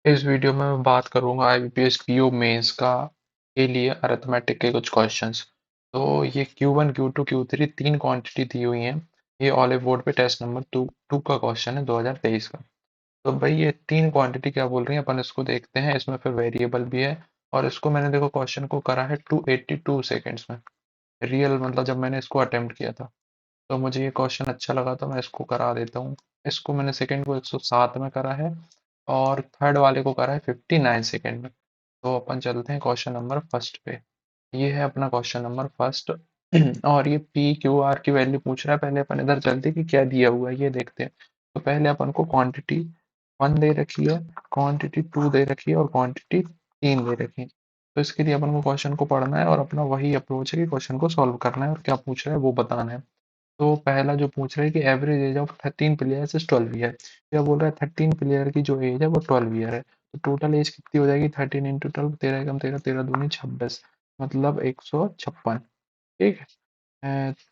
इस वीडियो में मैं बात करूंगा आईबीपीएस पीओ मेंस का के लिए अरिथमेटिक के कुछ क्वेश्चंस। तो ये Q1 Q2 Q3 तीन क्वांटिटी दी हुई हैं। ये ऑलिव बोर्ड पे टेस्ट नंबर टू का क्वेश्चन है 2023 का। तो भाई ये तीन क्वांटिटी क्या बोल रही हैं अपन इसको देखते हैं। इसमें फिर वेरिएबल भी है और इसको मैंने देखो क्वेश्चन को करा है 282 सेकेंड्स में। रियल मतलब जब मैंने इसको अटेम्प्ट किया था तो मुझे ये क्वेश्चन अच्छा लगा तो मैं इसको करा देता हूँ। इसको मैंने सेकंड को 107 में करा है और थर्ड वाले को करा है 59 सेकंड में। तो अपन चलते हैं क्वेश्चन नंबर फर्स्ट पे। ये है अपना क्वेश्चन नंबर फर्स्ट और ये पी क्यू आर की वैल्यू पूछ रहा है। पहले अपन इधर चलते हैं कि क्या दिया हुआ है ये देखते हैं। तो पहले अपन को क्वांटिटी वन दे रखी है, क्वांटिटी टू दे रखी है और क्वांटिटी तीन दे रखी है। तो इसके लिए अपन को क्वेश्चन को पढ़ना है और अपना वही अप्रोच है कि क्वेश्चन को सॉल्व करना है और क्या पूछ रहा है वो बताना है। तो पहला जो पूछ रहा है कि average age of 13 players is 12 year. क्या बोल रहा है 13 प्लेयर की जो एज है वो 12 ईयर है। तो टोटल एज कितनी हो जाएगी 13 इंटू 12, 13 एकम 13, 13 दूनी 26, मतलब 156। ठीक है,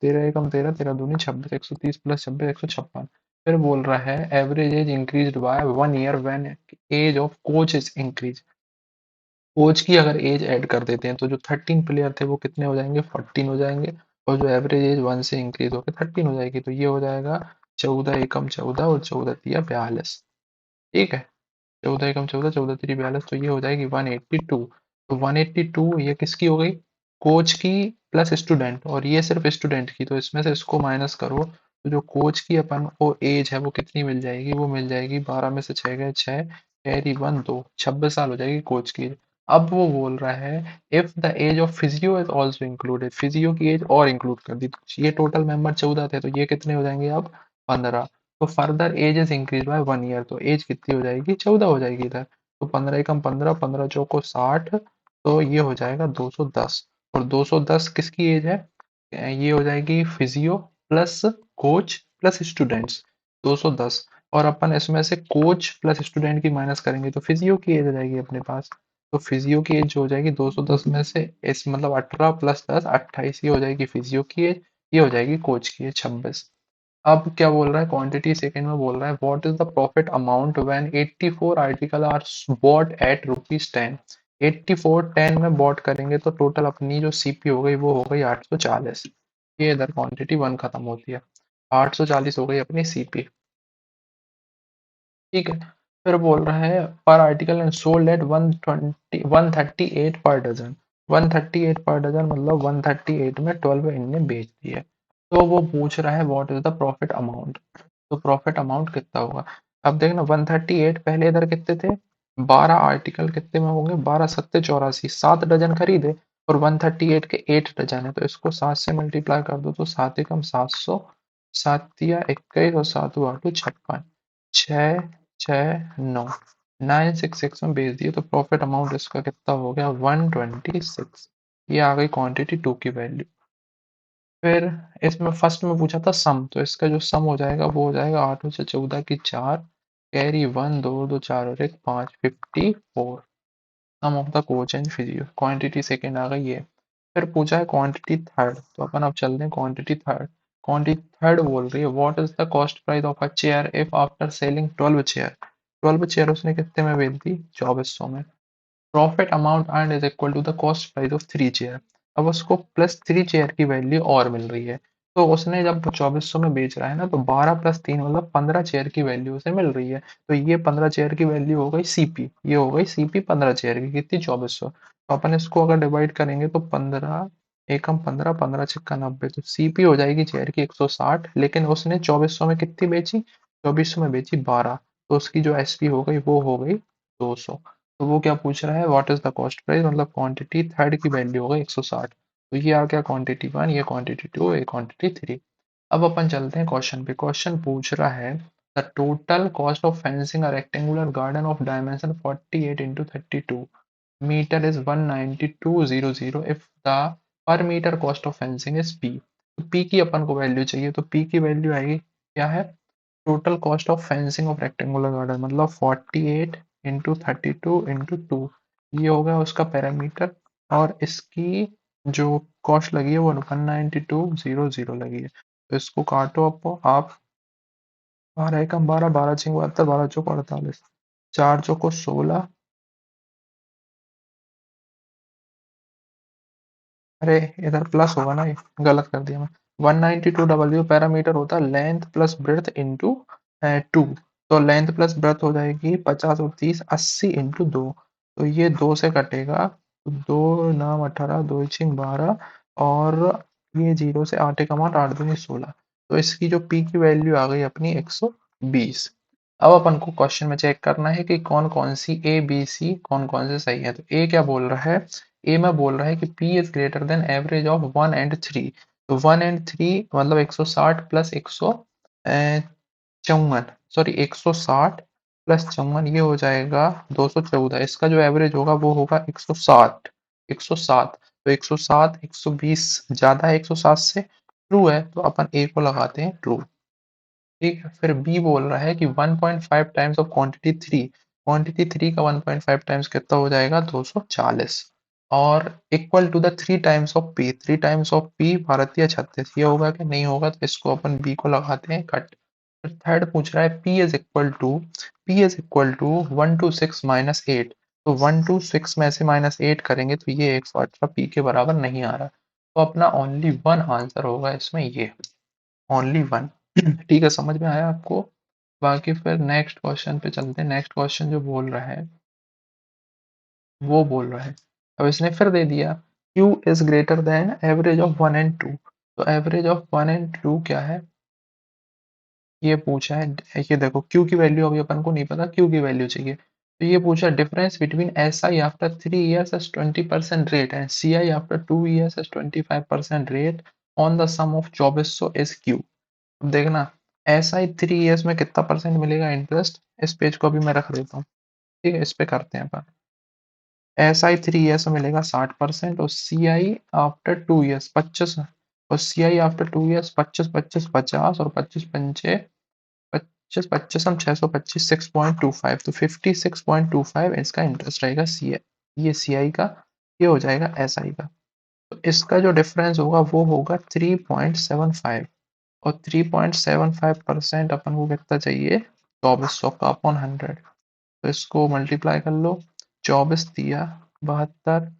13 एकम 13, 13 दूनी 26, 130 प्लस 26 156। फिर बोल रहा है average age increase by 1 year when age of coach is increase. Coach की अगर एज ऐड कर देते हैं तो जो 13 प्लेयर थे वो कितने हो जाएंगे 14 हो जाएंगे। और जो एवरेज एज वन से इंक्रीज होकर 13 हो जाएगी तो ये हो जाएगा 14 एकम 14 और 14 तिया 42। ठीक है, 14 एकम 14, 14 तिरी 42, तो ये हो जाएगी 182। तो 182 ये किसकी हो गई, कोच की प्लस स्टूडेंट, और ये सिर्फ स्टूडेंट की। तो इसमें से इसको माइनस करो तो जो कोच की अपन को एज है वो कितनी मिल जाएगी, वो मिल जाएगी 12 में से 6 गए 6, कैरी 1 2, 26 साल हो जाएगी कोच की। अब वो बोल रहा है if the age of physio is also included, physio की एज और इंक्लूड कर दी तो ये टोटल मेंबर 14 थे तो ये कितने हो जाएंगे अब 15। तो further age is increase by 1 year, तो एज कितनी हो जाएगी 14 हो जाएगी इधर। तो 15 एकम 15, 15 चौको 60, तो ये हो जाएगा 210। और 210 किसकी एज है, ये हो जाएगी physio plus coach plus students 210। और अपन इसमें से कोच प्लस स्टूडेंट की माइनस करेंगे तो फिजियो की एज आ जाएगी अपने पास। तो फिजियो की एज जो हो जाएगी 210 में से इस मतलब 18 प्लस 10 28, ये हो जाएगी फिजियो की एज। ये हो जाएगी कोच की एज 26। अब क्या बोल रहा है क्वांटिटी सेकंड में बोल रहा है what is the profit amount when 84 article are bought at rupees 10। 84 10 में बॉट करेंगे तो टोटल अपनी जो सीपी हो गई वो हो गई 840। ये इधर क्वांटिटी वन खत्म होती है, 840 हो गई अपनी सीपी। ठीक है, फिर बोल रहा है पर आर्टिकल एंड सोल्ड एट 138 पर डजन। 138 पर डजन मतलब 138 में 12 इनने बेच दिए। तो वो पूछ रहा है what is the profit amount. तो प्रॉफिट अमाउंट कितना होगा। अब देखना 138 पहले इधर कितने थे, 12 आर्टिकल कितने में होंगे, 12 सत्ते 84, 7 डजन खरीदे और 138 के 8 डजन है तो इसको 7 से मल्टीप्लाई कर दो तो 7 एकम 700, 7 या 21 और 7 हुआ 56, 6 6 9, 966 में बेच दिए। तो प्रॉफिट अमाउंट इसका कितना हो गया 126। ये आ गई क्वांटिटी टू की वैल्यू। फिर इसमें फर्स्ट में पूछा था सम, तो इसका जो सम हो जाएगा वो हो जाएगा 8 से 14 की 4, कैरी 1 2 2 4 और 1 5, 54। Sum of the coach and physio, quantity second आ गई है। फिर पूछा है क्वांटिटी थर्ड, तो अपन अब चलते हैं क्वांटिटी थर्ड। क्वांटिटी थर्ड बोल रही है what is the cost price of a chair if after selling 12 chair. 12 chair उसने कितने में बेच दी 2400 में। Profit amount earn is equal to the cost price of 3 chair. अब उसको प्लस 3 चेयर की वैल्यू और मिल रही है। तो उसने जब 2400 में बेच रहा है ना तो 12 प्लस 3 मतलब 15 चेयर की वैल्यू उसे मिल रही है। तो ये 15 चेयर की वैल्यू हो गई सीपी, ये हो गई सीपी 15 चेयर की कितनी 2400। तो अपन इसको अगर डिवाइड करेंगे तो 15 एकम 15, 15 छक्का 90, तो सीपी हो जाएगी चेयर की 160। लेकिन उसने 2400 में कितनी बेची, 2400 में बेची 12, तो उसकी जो एसपी हो गई वो हो गई 200। तो वो क्या पूछ रहा है what is the cost price, मतलब क्वांटिटी थर्ड की वैल्यू होगा 160। तो ये आ गया क्वांटिटी वन, ये क्वांटिटी टू, ये क्वांटिटी थ्री। अब अपन चलते हैं क्वेश्चन पे। क्वेश्चन पूछ रहा है the total cost of fencing a rectangular garden of dimension 48 into 32 metre is 19200 if the per metre cost of fencing is p. तो पी की अपन को वैल्यू चाहिए, तो पी की वैल्यू आएगी क्या है, total cost of fencing of rectangular garden मतलब 48 इंटू 32 इंटू 2, ये हो गया उसका पैरामीटर। और इसकी जो कॉस्ट लगी है वो 19200 लगी है। तो इसको काटो आप 12 एकम 12, 12 छिंग 72, 12 चौक 48, 4 चौको 16। अरे इधर प्लस होगा ना, ये गलत कर दिया मैं। 192 पैरामीटर होता है लेंथ प्लस ब्रेड्थ इंटू 2। तो लेंथ प्लस ब्रेड्थ हो जाएगी 50 और 30 80 इंटू 2। तो ये 2 से कटेगा, तो 2 9 18 2 6 12, और ये 0 से 8 एक अमाउंट 8 दूनी 16। तो इसकी जो पी की वैल्यू आ गई अपनी 120। अब अपन को क्वेश्चन में चेक करना है कि कौन कौन सी ए बी सी कौन कौन से सही है। तो ए क्या बोल रहा है, ए में बोल रहा है कि P is greater than average of 1 and 3। तो 1 and 3 मतलब 160 प्लस 154, सॉरी 160 प्लस 54 ये हो जाएगा 214। इसका जो एवरेज होगा वो होगा 160। 107, तो 107 120 ज्यादा है 107 से, ट्रू है, तो अपन ए को लगाते हैं ट्रू। ठीक है, फिर बी बोल रहा है कि 1.5 टाइम्स ऑफ क्वांटिटी थ्री का 1.5 टाइम्स कितना हो जाएगा 240, और equal to the 3 times of p भारतीय 36। ये होगा कि नहीं होगा, तो इसको अपन बी को लगाते हैं कट। फिर थर्ड पूछ रहा है p is equal to 1 to 6 - 8। तो 1 to 6 में से -8 करेंगे तो ये 118 पी के बराबर नहीं आ रहा, तो अपना ओनली वन आंसर होगा इसमें, ये ओनली वन। ठीक है, समझ में आया आपको। बाकी फिर नेक्स्ट क्वेश्चन पे चलते हैं। नेक्स्ट क्वेश्चन जो बोल रहा है वो बोल रहा है, अब इसने फिर दे दिया Q is greater than average of 1 and 2। तो एवरेज ऑफ 1 and 2 क्या है, ये पूछा है। ये देखो Q की वैल्यू अभी अपन को नहीं पता, Q की वैल्यू चाहिए। तो ये पूछा difference between SI after 3 years as 20% rate and CI after 2 years as 25% rate on the sum of 2400 is Q। अब देखना, SI 3 years में कितना परसेंट मिलेगा इंटरेस्ट, इस पेज को अभी मैं रख देता हूँ। ठीक है, इस पे करते हैं अपन। SI 3 years में मिलेगा 60%, और CI आफ्टर 2 years 25, और CI आफ्टर 2 years 25 25 50, और 25 पंचे 25 25 हम 625 6.25, तो 56.25 इसका इंटरेस्ट रहेगा सी आई, ये CI का, ये हो जाएगा SI का। तो इसका जो डिफरेंस होगा वो होगा 3.75, और 3.75% अपन को कितना चाहिए, 2400 का अपॉन 100। तो इसको मल्टीप्लाई कर लो, 24 दिया 72,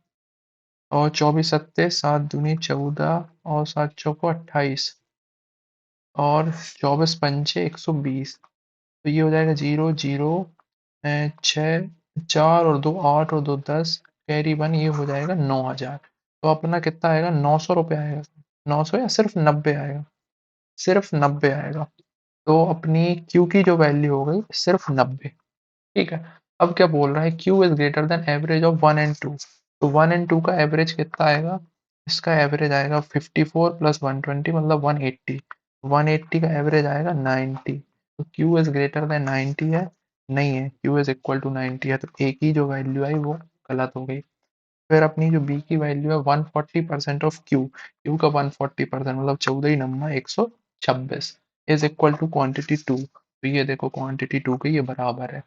और 24 सत्ते 7 दूनी 14, और 7 चौको 28, और 24 पंचे 120। तो ये हो जाएगा 0 0 6 4 और 2 8 और 2 10, कैरी 1, ये हो जाएगा 9000। तो अपना कितना आएगा, 900 रुपये आएगा। 900 या सिर्फ 90 आएगा, सिर्फ 90 आएगा। तो अपनी Q की जो वैल्यू हो गई सिर्फ 90। ठीक है, अब क्या बोल रहा है, Q is greater than average of 1 and 2। तो 1 and 2 का एवरेज कितना आएगा, इसका एवरेज आएगा 54 प्लस 120 मतलब 180। 180 का एवरेज आएगा 90। तो Q इज ग्रेटर देन 90 है, नहीं है, Q इज इक्वल टू 90 है, तो A की जो वैल्यू आई वो गलत हो गई। फिर अपनी जो B की वैल्यू है 140% ऑफ Q का 140% मतलब 14 number 126 is equal to quantity 2। तो ये देखो क्वांटिटी 2 के ये बराबर है,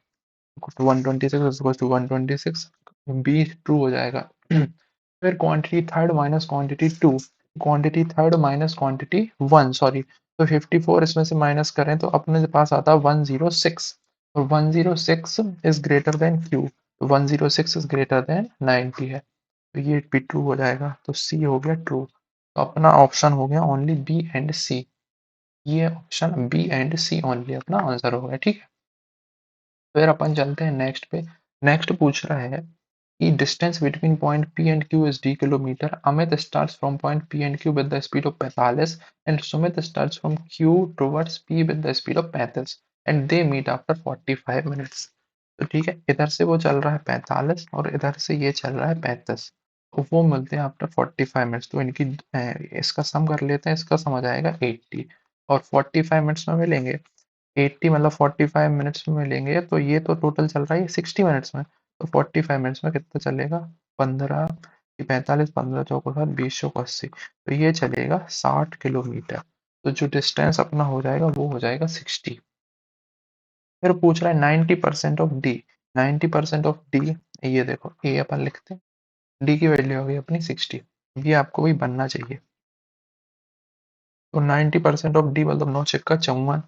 126 बी ट्रू हो जाएगा। फिर quantity third minus quantity two, quantity third minus quantity one, sorry. तो 54 इसमें से माइनस करें तो अपने पास आता है 106, और 106 इज ग्रेटर देन Q। तो 106 इज ग्रेटर देन 90 है, तो ये भी ट्रू हो जाएगा, तो सी हो गया ट्रू। तो अपना ऑप्शन हो गया ओनली बी एंड सी, ये option B and C only अपना आंसर हो गया। ठीक है, फिर अपन चलते हैं नेक्स्ट पे। नेक्स्ट पूछ रहा है कि distance between point P and Q is d kilometre. Amit starts from point P and Q with the speed of 45 and Sumit starts from Q towards P with the speed of 35 and they meet after 45 minutes. तो ठीक है, इधर से वो चल रहा है 45 और इधर से ये चल रहा है 35, तो वो मिलते हैं आफ्टर 45 मिनट्स। तो इनकी इसका सम कर लेते हैं, इसका सम आ जाएगा 80, और 45 मिनट्स में मिलेंगे। 80 मतलब 45 मिनट्स में लेंगे, तो ये तो टोटल चल रहा है 60 मिनट्स में, तो 45 मिनट्स में कितना चलेगा, 15 45 15 चौको 60 20 चौको 80, तो ये चलेगा 60 किलोमीटर। तो जो डिस्टेंस अपना हो जाएगा वो हो जाएगा 60। फिर पूछ रहा है 90% ऑफ डी, 90% ऑफ डी, ये देखो ये अपन लिखते हैं, डी की वैल्यू हो गई अपनी 60, ये आपको भी बनना चाहिए। तो 90% ऑफ डी मतलब 9 छक्का 54,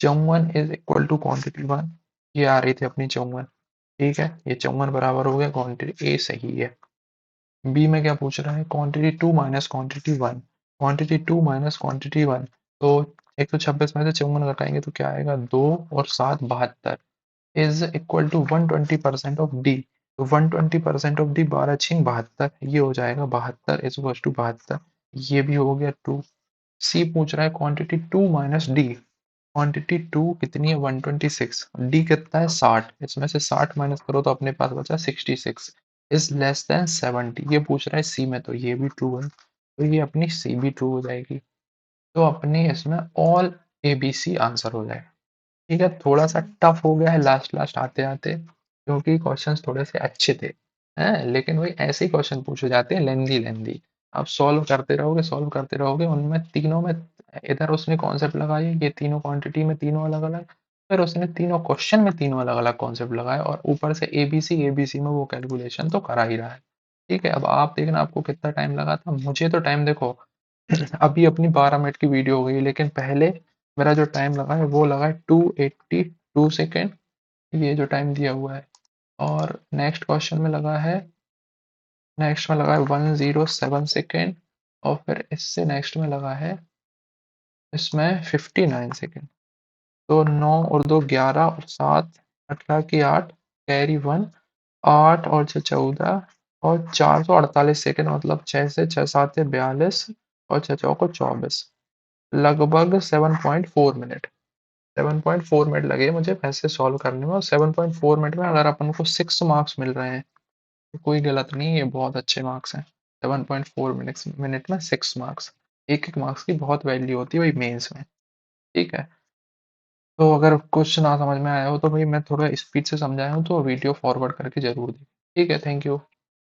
54 इज इक्वल टू क्वांटिटी 1, ये आ रही थी अपनी 54। ठीक है, ये 54 बराबर हो गया, क्वांटिटी ए सही है। बी में क्या पूछ रहा है, quantity 2 minus quantity 1। Quantity 2 minus quantity 1, तो 126 में से 54 घटाएंगे तो क्या आएगा, 2 और 7 72 is equal to 120% of d. तो 120% ऑफ डी 12 छिंग 72, ये हो जाएगा 72 इज इक्वल टू 72। ये भी हो गया 2। सी पूछ रहा है क्वांटिटी 2 माइनस डी। क्वांटिटी 2 कितनी है, 126, डी कितना है 60, इसमें से 60 माइनस करो तो अपने पास बचा 66 इज लेस देन 70। ये पूछ रहा है सी में, तो ये भी ट्रू है, तो ये अपनी सी भी ट्रू हो जाएगी। तो अपनी इसमें all A B C answer हो जाएगा। ठीक है, थोड़ा सा टफ हो गया है लास्ट लास्ट आते आते, क्योंकि क्वेश्चंस थोड़े से अच्छे थे हैं, लेकिन वही ऐसे ही क्वेश्चन पूछे जाते हैं लेंदी लेंदी। आप सॉल्व करते रहोगे, उनमें तीनों में इधर उसने कॉन्सेप्ट लगाए, ये तीनों क्वांटिटी में तीनों अलग अलग, फिर उसने तीनों क्वेश्चन में तीनों अलग अलग कॉन्सेप्ट लगाए, और ऊपर से एबीसी में वो कैलकुलेशन तो करा ही रहा है। ठीक है, अब आप देखना आपको कितना टाइम लगा था, मुझे तो टाइम देखो अभी अपनी 12 मिनट की वीडियो हो गई, लेकिन पहले मेरा जो टाइम लगा है वो लगा है 282 सेकेंड, ये जो टाइम दिया हुआ है। और नेक्स्ट में लगा है 107 सेकेंड, और फिर इससे नेक्स्ट में लगा है इसमें 59 सेकेंड। तो 9 और 2 11 और 7 18 की 8, कैरी 1, 8 और 6 14, और 448 सेकेंड, मतलब 6 से 6 7 42, और 6 चौको 24, लगभग 7.4 मिनट। 7.4 मिनट लगे मुझे वैसे सॉल्व करने में, और 7.4 मिनट में अगर अपन को 6 मार्क्स मिल रहे हैं तो कोई गलत नहीं, ये बहुत अच्छे मार्क्स हैं। 7.4 मिनट में 6 मार्क्स, एक एक मार्क्स की बहुत वैल्यू होती है वही मेंस में। ठीक है, तो अगर कुछ ना समझ में आया हो तो भाई मैं थोड़ा स्पीड से समझाया हूँ, तो वीडियो फॉरवर्ड करके जरूर दें। ठीक है, थैंक यू।